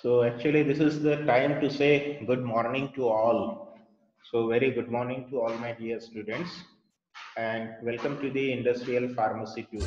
So actually this is the time to say good morning to all. So very good morning to all my dear students and welcome to the Industrial Pharmacy 2.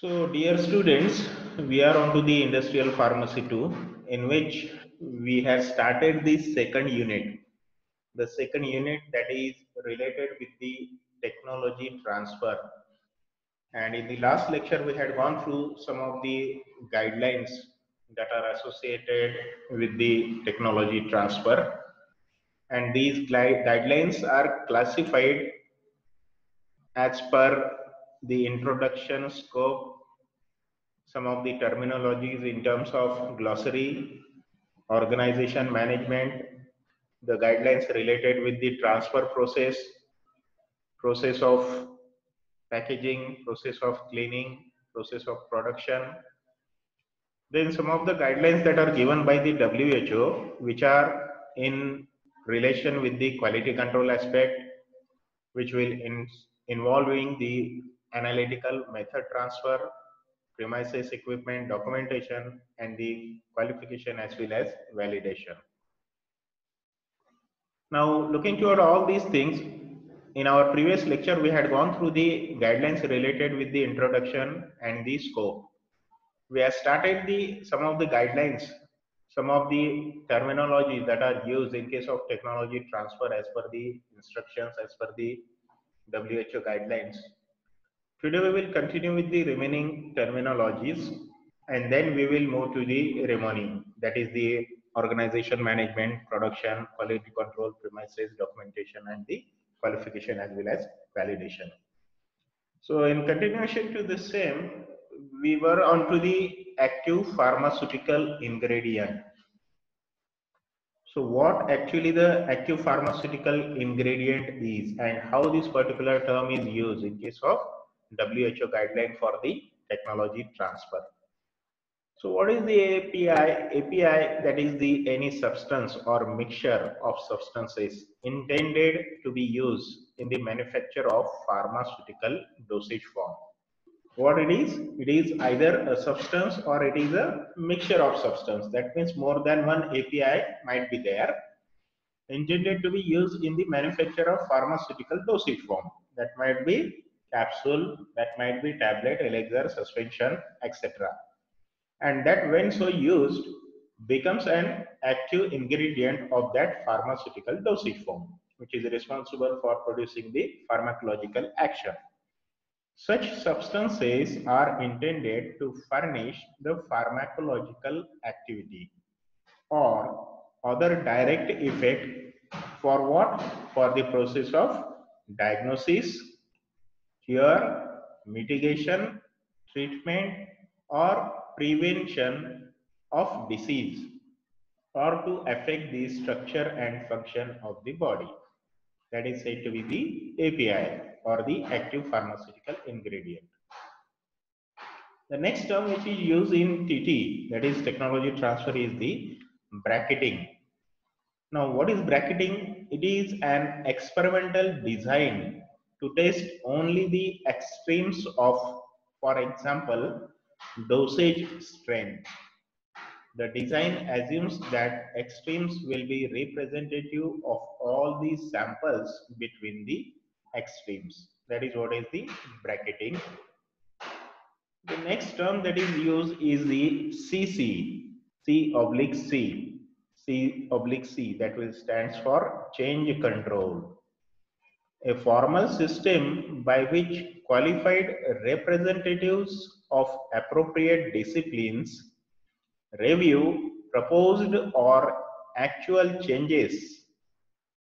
So dear students, we are on to the Industrial Pharmacy 2 in which we have started the second unit. The second unit that is related with the technology transfer. And in the last lecture, we had gone through some of the guidelines that are associated with the technology transfer. And these guidelines are classified as per the introduction scope, some of the terminologies in terms of glossary, organization management, the guidelines related with the transfer process, process of packaging, process of cleaning, process of production. Then some of the guidelines that are given by the WHO, which are in relation with the quality control aspect, which will involving the analytical method transfer, premises equipment documentation, and the qualification as well as validation. Now, looking toward all these things, in our previous lecture, we had gone through the guidelines related with the introduction and the scope. We have started some of the guidelines, some of the terminology that are used in case of technology transfer as per the instructions, as per the WHO guidelines. Today we will continue with the remaining terminologies and then we will move to the remaining, that is the organization management, production, quality control, premises, documentation, and the qualification as well as validation. So in continuation to the same, we were on to the active pharmaceutical ingredient. So what actually the active pharmaceutical ingredient is and how this particular term is used in case of WHO guideline for the technology transfer. So what is the API? API, that is the any substance or mixture of substances intended to be used in the manufacture of pharmaceutical dosage form. What it is either a substance or it is a mixture of substance. That means more than one API might be there intended to be used in the manufacture of pharmaceutical dosage form. That might be capsule, that might be tablet, elixir, suspension, etc. And that when so used becomes an active ingredient of that pharmaceutical dosage form, which is responsible for producing the pharmacological action. Such substances are intended to furnish the pharmacological activity or other direct effect for what? For the process of diagnosis, cure, mitigation, treatment, or prevention of disease, or to affect the structure and function of the body. That is said to be the API or the active pharmaceutical ingredient. The next term which is used in TT, that is technology transfer, is the bracketing. Now, what is bracketing? It is an experimental design to test only the extremes of, for example, dosage strength. The design assumes that extremes will be representative of all the samples between the extremes. That is what is the bracketing. The next term that is used is the CC, C oblique C, C oblique C, that will stands for change control. A formal system by which qualified representatives of appropriate disciplines review proposed or actual changes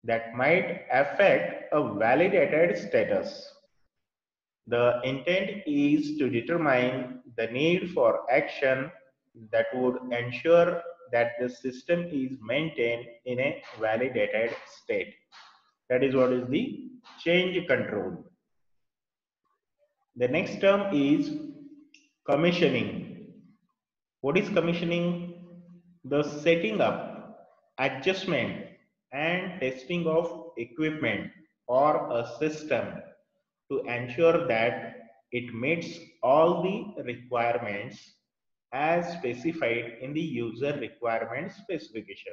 that might affect a validated status. The intent is to determine the need for action that would ensure that the system is maintained in a validated state. That is what is the change control. The next term is commissioning. What is commissioning? The setting up, adjustment, and testing of equipment or a system to ensure that it meets all the requirements as specified in the user requirement specification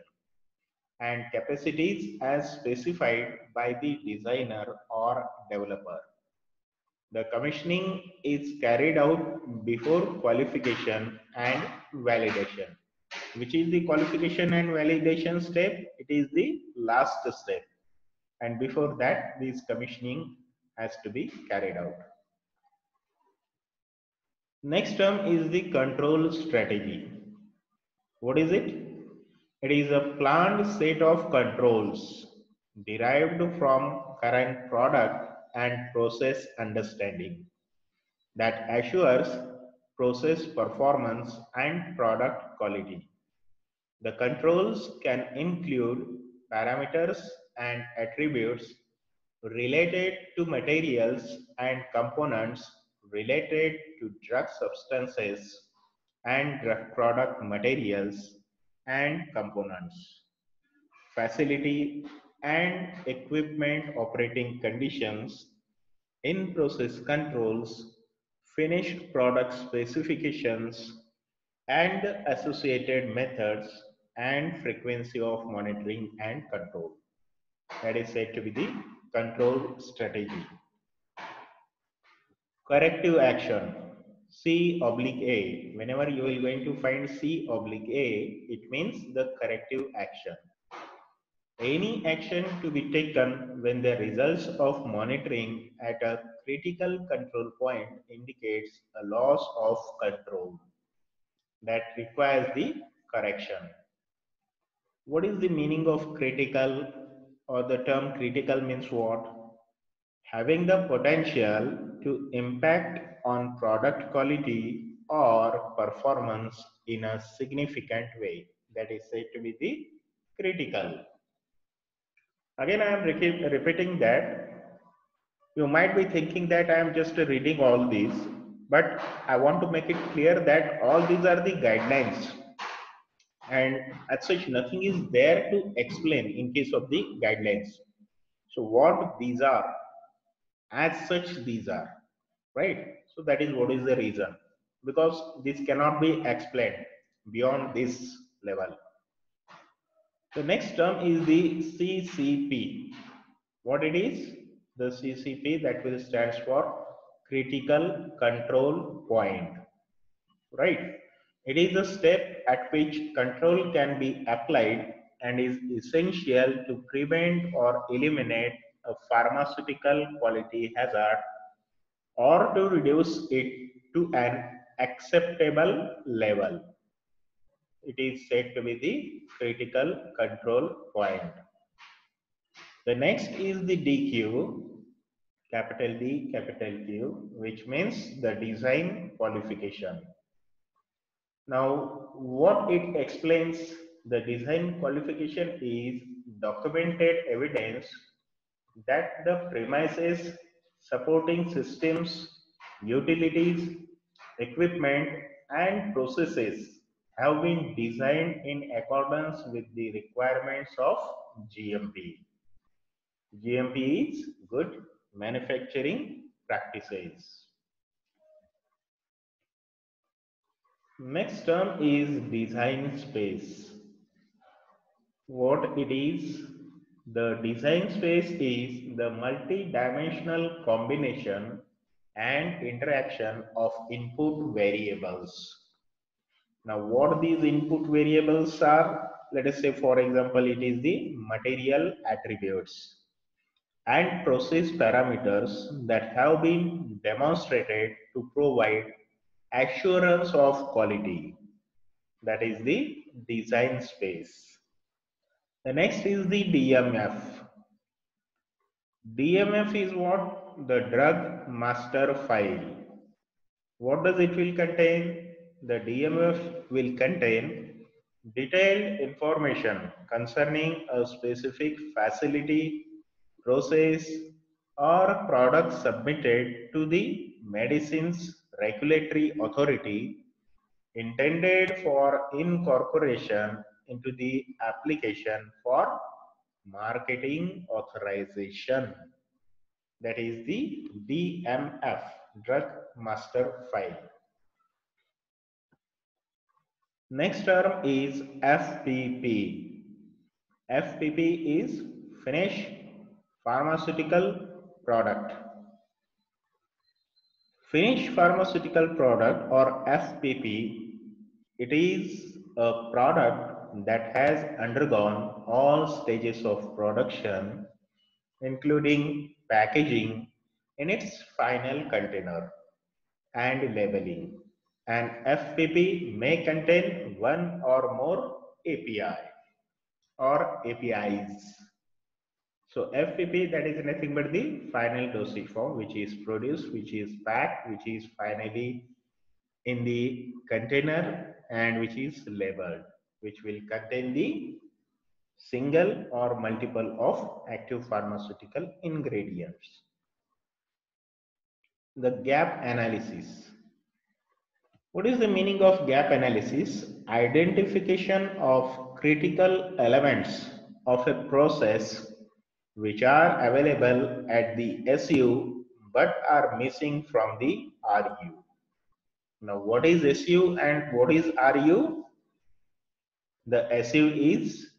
and capacities as specified by the designer or developer. The commissioning is carried out before qualification and validation. Which is the qualification and validation step? It is the last step. And before that, this commissioning has to be carried out. Next term is the control strategy. What is it? It is a planned set of controls derived from current product and process understanding that assures process performance and product quality. The controls can include parameters and attributes related to materials and components related to drug substances and drug product materials and components, facility and equipment operating conditions, in process controls, finished product specifications, and associated methods and frequency of monitoring and control. That is said to be the control strategy. Corrective action. C oblique A. Whenever you are going to find C oblique A, it means the corrective action. Any action to be taken when the results of monitoring at a critical control point indicates a loss of control that requires the correction. What is the meaning of critical, or the term critical means what? Having the potential to impact on product quality or performance in a significant way. That is said to be the critical. Again, I am repeating that. You might be thinking that I am just reading all these, but I want to make it clear that all these are the guidelines, and as such nothing is there to explain in case of the guidelines. So what these are, as such these are, right? So that is what is the reason, because this cannot be explained beyond this level. The next term is the CCP. What it is? The CCP, that will stands for critical control point, right? It is a step at which control can be applied and is essential to prevent or eliminate a pharmaceutical quality hazard or to reduce it to an acceptable level. It is said to be the critical control point. The next is the DQ, capital D, capital Q, which means the design qualification. Now, what it explains, the design qualification is documented evidence that the premises, supporting systems, utilities, equipment, and processes have been designed in accordance with the requirements of GMP. GMP is Good Manufacturing Practices. Next term is design space. What it is? The design space is the multi-dimensional combination and interaction of input variables. Now, what these input variables are? Let us say, for example, it is the material attributes and process parameters that have been demonstrated to provide assurance of quality. That is the design space. The next is the DMF. DMF is what? the drug master file. What does it will contain? The DMF will contain detailed information concerning a specific facility, process, or product submitted to the medicines regulatory authority intended for incorporation into the application for marketing authorization. That is the DMF, Drug Master File. Next term is FPP. FPP is finished pharmaceutical product. Finished pharmaceutical product or FPP, it is a product that has undergone all stages of production, including packaging in its final container and labeling. An FPP may contain one or more API or APIs. So FPP, that is nothing but the final dosage form which is produced, which is packed, which is finally in the container and which is labeled, which will contain the single or multiple of active pharmaceutical ingredients. The gap analysis. What is the meaning of gap analysis? Identification of critical elements of a process which are available at the SU but are missing from the RU. Now, what is SU and what is RU? The SU is,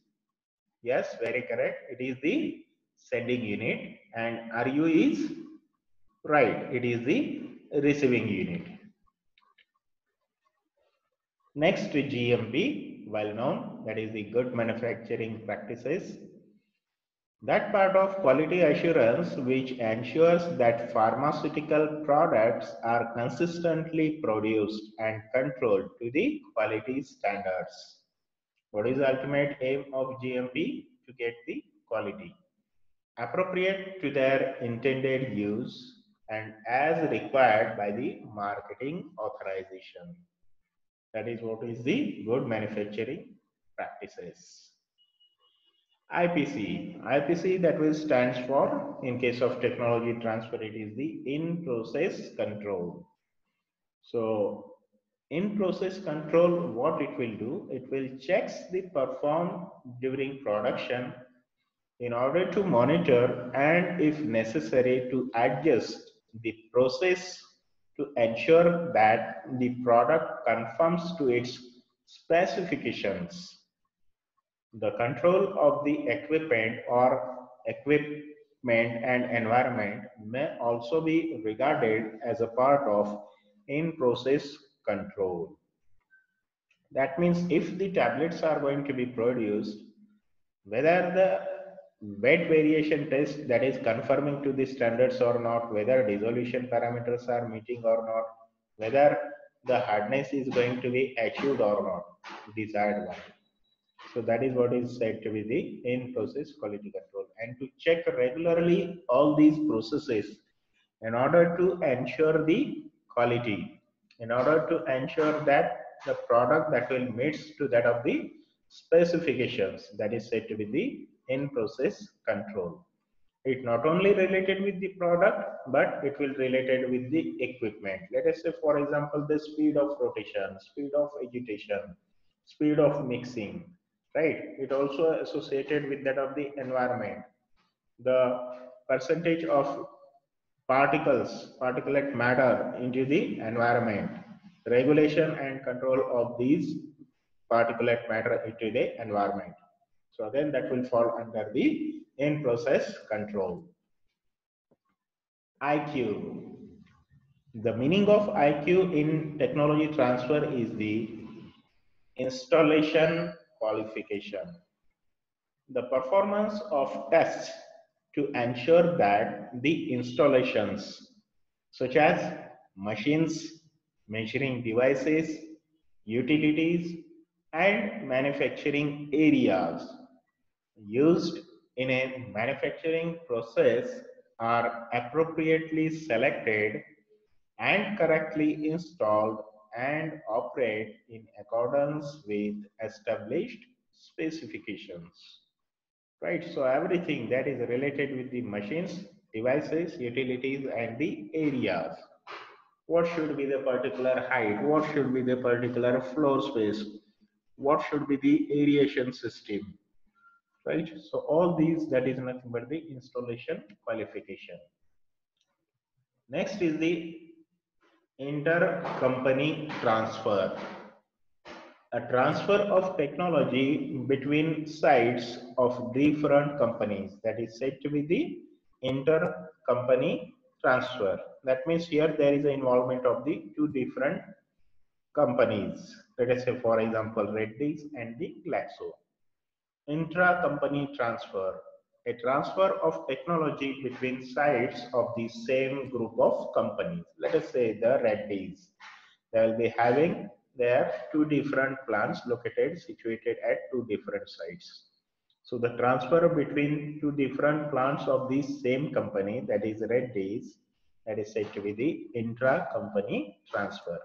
yes, very correct, it is the sending unit, and RU is, right, it is the receiving unit. Next, GMP, well known, that is the good manufacturing practices. That part of quality assurance which ensures that pharmaceutical products are consistently produced and controlled to the quality standards. What is the ultimate aim of GMP? To get the quality appropriate to their intended use and as required by the marketing authorization. That is what is the good manufacturing practices. IPC that will stands for, in case of technology transfer, it is the in-process control. So in-process control, what it will do, it will checks the perform during production in order to monitor and if necessary to adjust the process to ensure that the product conforms to its specifications. The control of the equipment and environment may also be regarded as a part of in-process control. That means if the tablets are going to be produced, whether the wet variation test that is confirming to the standards or not, whether dissolution parameters are meeting or not, whether the hardness is going to be achieved or not, desired one. So that is what is said to be the in-process quality control, and to check regularly all these processes in order to ensure the quality, in order to ensure that the product that will meet to that of the specifications, that is said to be the in-process control. It not only related with the product, but it will related with the equipment. Let us say, for example, the speed of rotation, speed of agitation, speed of mixing, right? It also associated with that of the environment. The percentage of particulate matter into the environment, regulation and control of these particulate matter into the environment. So again, that will fall under the in-process control. IQ. The meaning of IQ in technology transfer is the installation qualification. The performance of tests to ensure that the installations such as machines, measuring devices, utilities, and manufacturing areas used in a manufacturing process are appropriately selected and correctly installed and operate in accordance with established specifications. Right, so everything that is related with the machines, devices, utilities, and the areas. What should be the particular height? What should be the particular floor space? What should be the aeration system? Right, so all these, that is nothing but the installation qualification. Next is the intercompany transfer. A transfer of technology between sites of different companies, that is said to be the intercompany transfer. That means here there is an involvement of the two different companies. Let us say, for example, Reddy's and the Glaxo. Intra-company transfer, a transfer of technology between sites of the same group of companies. Let us say the Reddy's. They will be having their two different plants located, situated at two different sites. So the transfer between two different plants of the same company, that is Reddy's, that is said to be the intra-company transfer.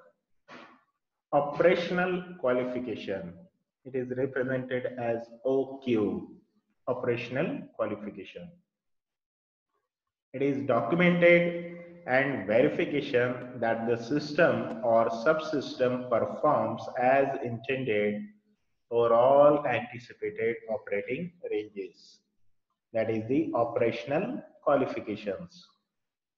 Operational qualification. It is represented as OQ, operational qualification. It is documented and verification that the system or subsystem performs as intended for all anticipated operating ranges. That is the operational qualifications.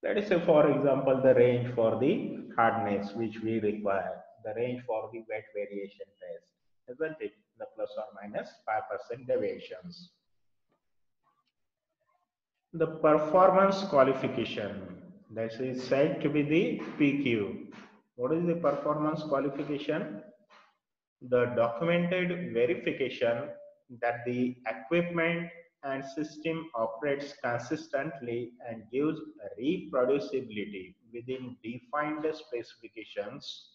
Let us say, for example, the range for the hardness which we require, the range for the wet variation test, isn't it? The plus or minus 5% deviations. The performance qualification, that is said to be the PQ. What is the performance qualification? The documented verification that the equipment and system operates consistently and gives reproducibility within defined specifications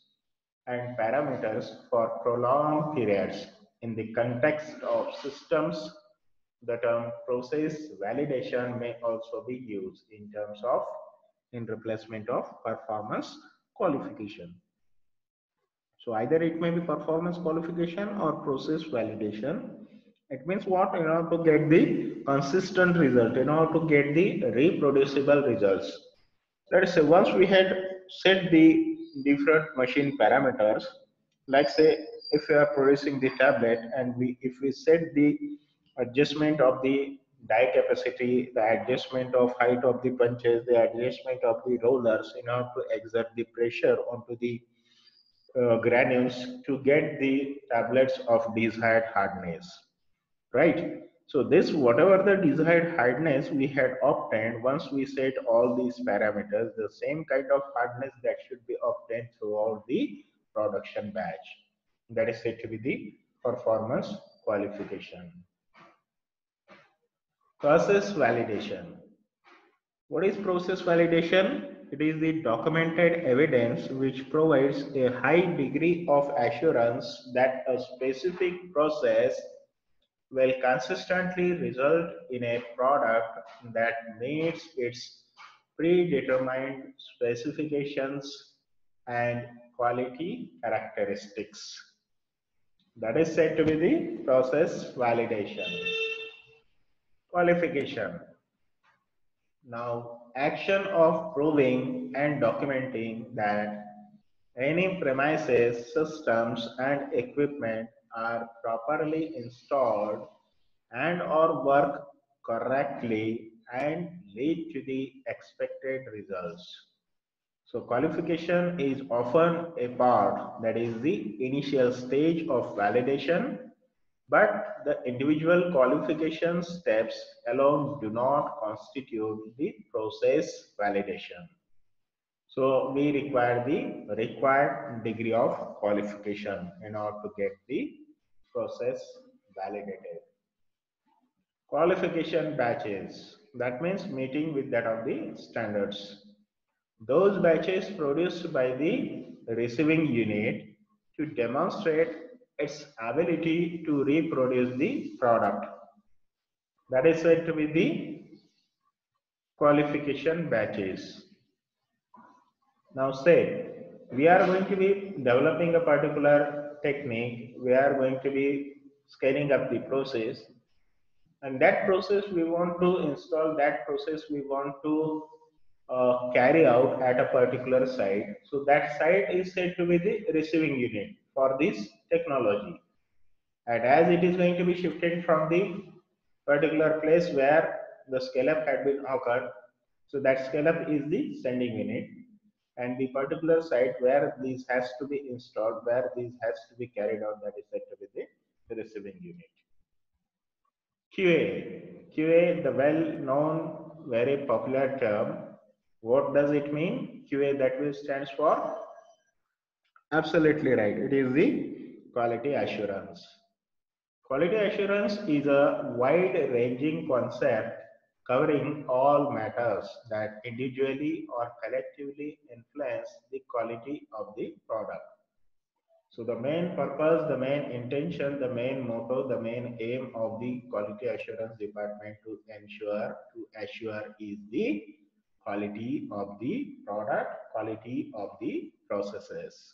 and parameters for prolonged periods. In the context of systems, the term process validation may also be used in replacement of performance qualification. So either it may be performance qualification or process validation. It means what? In order to get the consistent result, in order to get the reproducible results. Let us say once we had set the different machine parameters, like say if we are producing the tablet and if we set the adjustment of the die capacity, the adjustment of height of the punches, the adjustment of the rollers in order to exert the pressure onto the granules to get the tablets of desired hardness, right? So this, whatever the desired hardness we had obtained, once we set all these parameters, the same kind of hardness that should be obtained throughout the production batch. That is said to be the performance qualification. Process validation. What is process validation? It is the documented evidence which provides a high degree of assurance that a specific process will consistently result in a product that meets its predetermined specifications and quality characteristics. That is said to be the process validation. Qualification. Now, action of proving and documenting that any premises, systems, and equipment are properly installed and or work correctly and lead to the expected results. So qualification is often a part, that is the initial stage of validation, but the individual qualification steps alone do not constitute the process validation. So we require the required degree of qualification in order to get the process validated. Qualification batches, that means meeting with that of the standards. Those batches produced by the receiving unit to demonstrate its ability to reproduce the product. That is said to be the qualification batches. Now say, we are going to be developing a particular technique, we are going to be scaling up the process, and that process we want to install, that process we want to carry out at a particular site. So that site is said to be the receiving unit for this technology. And as it is going to be shifted from the particular place where the scale up had been occurred, so that scale up is the sending unit, and the particular site where this has to be installed, where this has to be carried out, that is said to be the receiving unit. QA, the well-known, very popular term. What does it mean? QA, that will stands for? Absolutely right. It is the quality assurance. Quality assurance is a wide-ranging concept covering all matters that individually or collectively influence the quality of the product. So the main purpose, the main intention, the main motto, the main aim of the quality assurance department to assure is the quality of the product, quality of the processes.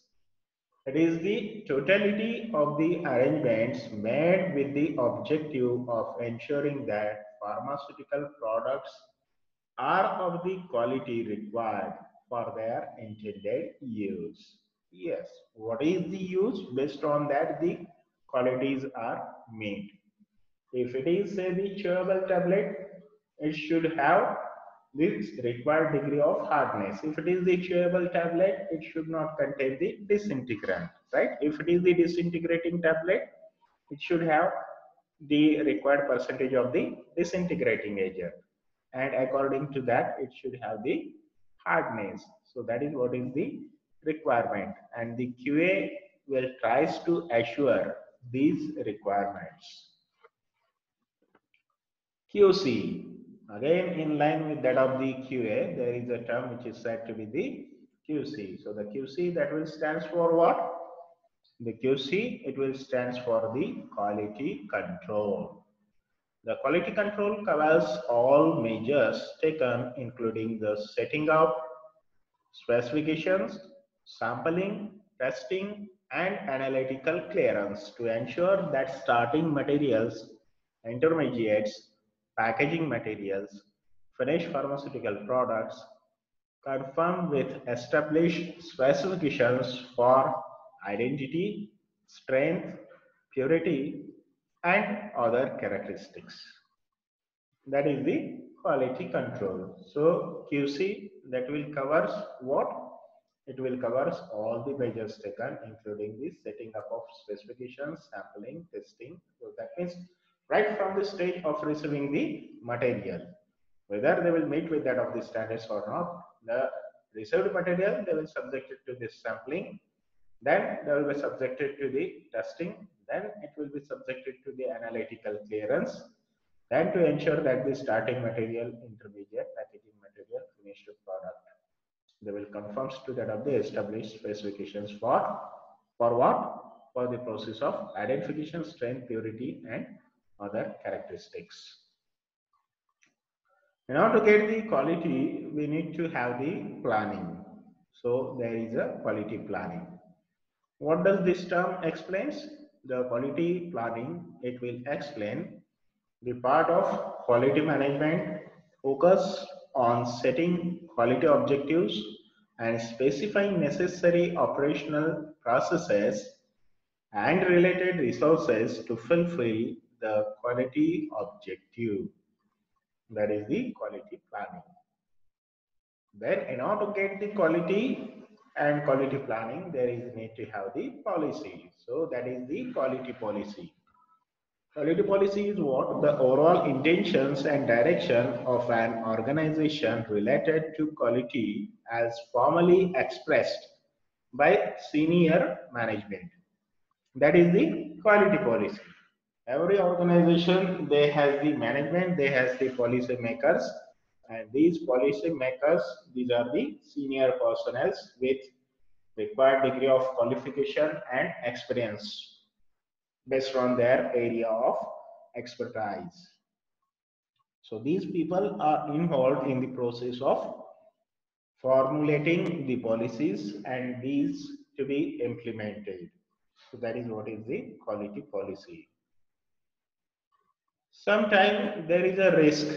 It is the totality of the arrangements made with the objective of ensuring that pharmaceutical products are of the quality required for their intended use. Yes, what is the use? Based on that, the qualities are made. If it is, say, the chewable tablet, it should have this required degree of hardness. If it is the chewable tablet, it should not contain the disintegrant, right? If it is the disintegrating tablet, it should have the required percentage of the disintegrating agent. And according to that, it should have the hardness. So that is what is the requirement. And the QA will tries to assure these requirements. QC. Again, in line with that of the QA, there is a term which is said to be the QC. So the QC, that will stands for what? The QC, it will stands for the quality control. The quality control covers all measures taken, including the setting up, specifications, sampling, testing, and analytical clearance to ensure that starting materials, intermediates, packaging materials, finished pharmaceutical products conform with established specifications for identity, strength, purity, and other characteristics. That is the quality control. So QC, that will covers what? It will covers all the measures taken, including the setting up of specifications, sampling, testing. So that means right from the stage of receiving the material, whether they will meet with that of the standards or not, the received material, they will subject it to this sampling, then they will be subjected to the testing, then it will be subjected to the analytical clearance, then to ensure that the starting material, intermediate, packaging material, finished product, they will conform to that of the established specifications for what? For the process of identification, strength, purity, and other characteristics. In order to get the quality, we need to have the planning. So there is a quality planning. What does this term explains? The quality planning, it will explain the part of quality management focus on setting quality objectives and specifying necessary operational processes and related resources to fulfill the quality objective. That is the quality planning. Then in order to get the quality and quality planning, there is need to have the policy. So that is the quality policy. Quality policy is what? The overall intentions and direction of an organization related to quality as formally expressed by senior management. That is the quality policy. Every organization, they has the management, they has the policy makers, and these policy makers, these are the senior personnel with required degree of qualification and experience based on their area of expertise. So these people are involved in the process of formulating the policies and these to be implemented. So that is what is the quality policy. Sometimes there is a risk,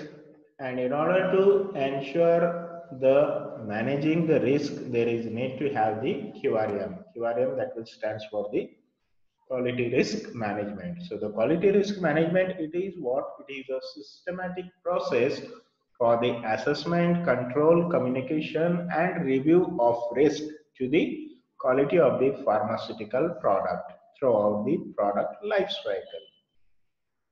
and in order to ensure the managing the risk, there is need to have the QRM. QRM, that will stands for the quality risk management. So the quality risk management, it is what? It is a systematic process for the assessment, control, communication and review of risk to the quality of the pharmaceutical product throughout the product life cycle.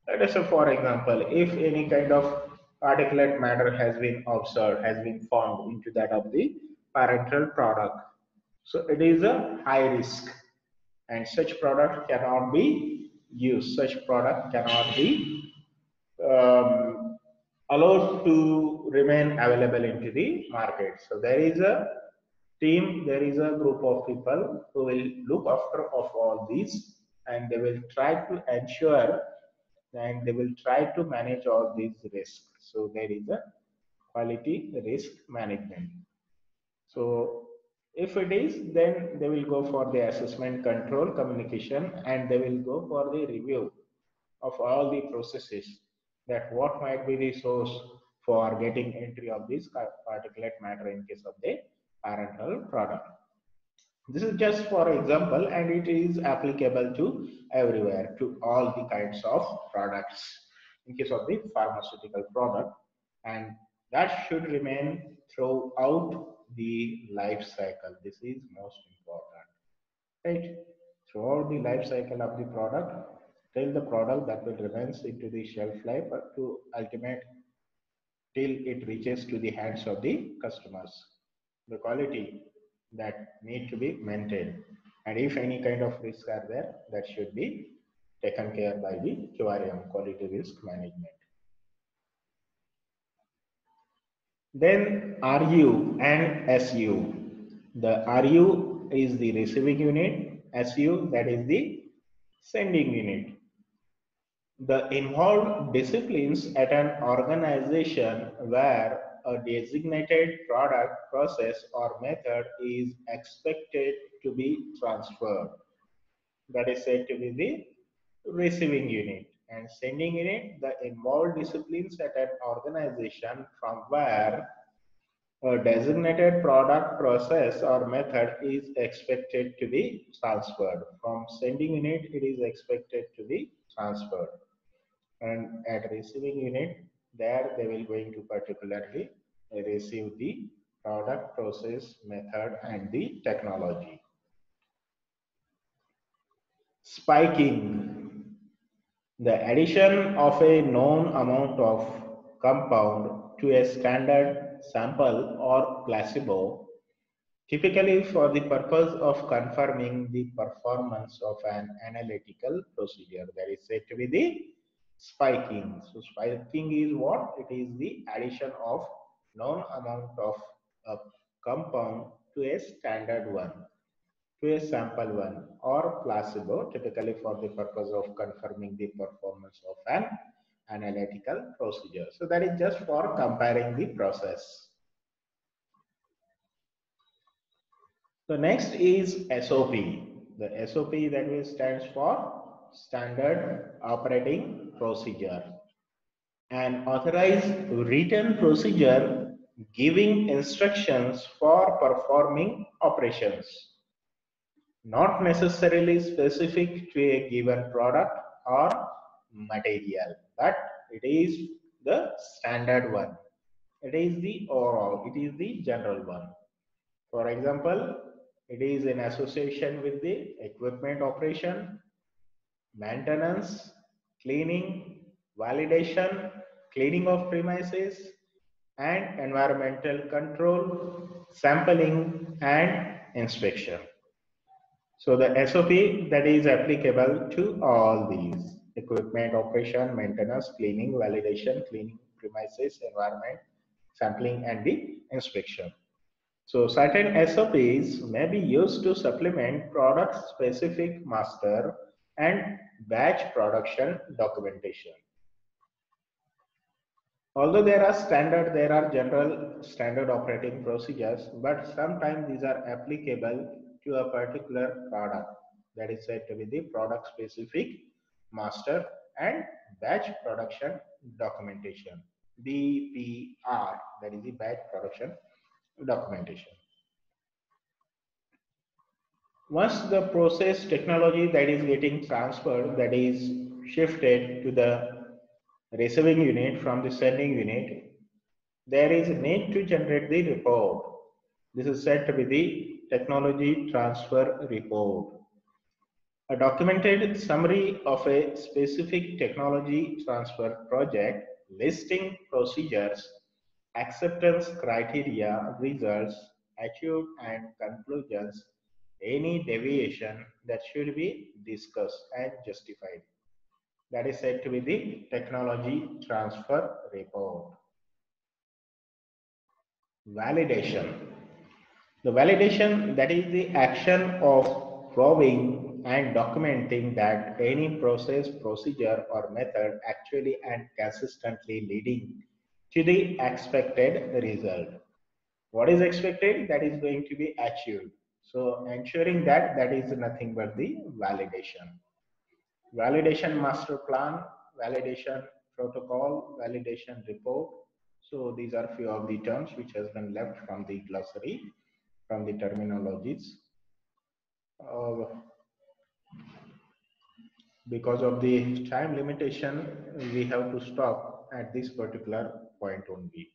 Let us say, for example, if any kind of particulate matter has been observed, has been found into that of the parental product, so it is a high risk and such product cannot be used. Such product cannot be allowed to remain available into the market. So there is a team, there is a group of people who will look after of all these and they will try to ensure and they will try to manage all these risks. So there is a quality risk management. So if it is, then they will go for the assessment, control, communication, and they will go for the review of all the processes, that what might be the source for getting entry of this particulate matter in case of the parental product. This is just for example, and it is applicable to everywhere, to all the kinds of products in case of the pharmaceutical product, and that should remain throughout the life cycle. This is most important, right? Throughout the life cycle of the product, till the product that will remains into the shelf life to ultimate till it reaches to the hands of the customers. The quality that need to be maintained, and if any kind of risks are there, that should be taken care by the QRM, quality risk management. Then RU and SU. The RU is the receiving unit, SU that is the sending unit. The involved disciplines at an organization where a designated product, process or method is expected to be transferred. That is said to be the receiving unit. And sending unit, the involved disciplines at an organization from where a designated product, process or method is expected to be transferred. From sending unit, it is expected to be transferred. And at receiving unit, there they will going to particularly receive the product, process, method and the technology. Spiking. The addition of a known amount of compound to a standard sample or placebo, typically for the purpose of confirming the performance of an analytical procedure. That is said to be the spiking. So spiking is what? It is the addition of known amount of a compound to a standard one, to a sample one or placebo, typically for the purpose of confirming the performance of an analytical procedure. So that is just for comparing the process. So next is SOP. The SOP that stands for Standard Operating Procedure. An authorized written procedure giving instructions for performing operations, not necessarily specific to a given product or material, but it is the standard one. It is the overall, it is the general one. For example, it is in association with the equipment operation, maintenance, cleaning, validation, cleaning of premises, and environmental control, sampling, and inspection. So the SOP that is applicable to all these: equipment operation, maintenance, cleaning, validation, cleaning premises, environment, sampling, and the inspection. So certain SOPs may be used to supplement product-specific master and batch production documentation. Although there are general standard operating procedures, but sometimes these are applicable to a particular product. That is said to be the product specific master and batch production documentation. BPR, that is the batch production documentation. Once the process technology that is getting transferred, that is shifted to the receiving unit from the sending unit, there is a need to generate the report. This is said to be the technology transfer report. A documented summary of a specific technology transfer project listing procedures, acceptance criteria, results achieved, and conclusions, any deviation that should be discussed and justified. That is said to be the technology transfer report. Validation. The validation, that is the action of proving and documenting that any process, procedure, or method actually and consistently leading to the expected result. What is expected? That is going to be achieved. So ensuring that, that is nothing but the validation. Validation master plan, validation protocol, validation report. So these are few of the terms which has been left from the glossary, from the terminologies. Because of the time limitation, we have to stop at this particular point only.